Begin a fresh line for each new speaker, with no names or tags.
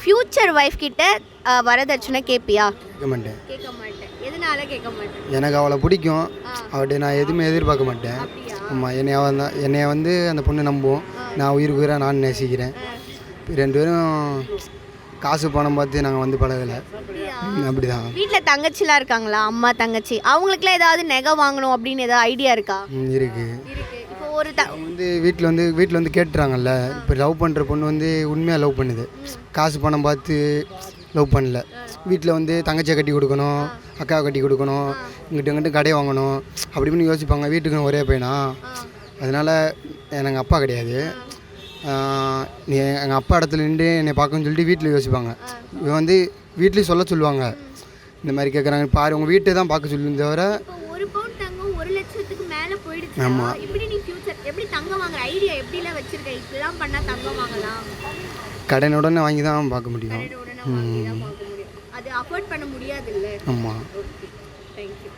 Future wife கிட்ட வரதட்சணை கேட்பியா?
கேட்க மாட்டேன்.
கேட்க மாட்டேன். எதனால கேட்க மாட்டேன்?
எனக்கு அவளை பிடிக்கும். அவள்கிட்ட நான் எதுவுமே எதிர்பார்க்க மாட்டேன். ஆமாம், என்னைய வந்து அந்த பொண்ணு நம்பும். நான் உயிருக்கு உயிராக நான் நேசிக்கிறேன். 2 பேரும் காசு பணம் பார்த்து நாங்கள் வந்து பழகலை. அப்படி தான்.
வீட்டில் தங்கச்சிலாம் இருக்காங்களா? அம்மா தங்கச்சி அவங்களுக்குலாம் ஏதாவது நகை வாங்கணும் அப்படின்னு ஏதாவது ஐடியா இருக்கா?
இருக்குது.
இப்போ ஒரு
வந்து வீட்டில் வந்து கேட்டுறாங்கல்ல. இப்போ லவ் பண்ணுற பொண்ணு வந்து உண்மையாக லவ் பண்ணுது. காசு பணம் பார்த்து லவ் பண்ணல. வீட்டில் வந்து தங்கச்சியை கட்டி கொடுக்கணும், அக்காவை கட்டி கொடுக்கணும், இங்கிட்ட கடையை வாங்கணும் அப்படி இப்படின்னு யோசிப்பாங்க. வீட்டுக்கு ஒரே பையனா, அதனால் எனக்கு அப்பா கிடையாது. நீ எங்கள் அப்பா இடத்துல நின்று என்னை பார்க்கணும்னு சொல்லிட்டு வீட்டில் யோசிப்பாங்க. இவன் வந்து வீட்லேயும் சொல்லுவாங்க, இந்த மாதிரி கேட்குறாங்க பாரு உங்கள் வீட்டை தான் பார்க்க சொல்லி தவிர.
ஒரு பவுன் தங்கம் 1 லட்சத்துக்கு மேலே போயிடுச்சு.
ஆமாம்.
எப்படி நீ ஃபியூச்சர் எப்படி தங்கம் வாங்குற ஐடியா எப்படிலாம் வச்சிருக்க? இப்படிலாம் பண்ணால் தங்கம் வாங்கலாம்.
கடனுடனே வாங்கி தான் பார்க்க முடியும்.
அது அஃபோர்ட் பண்ண முடியாது இல்லை.
ஆமாம்.
Okay, thank you.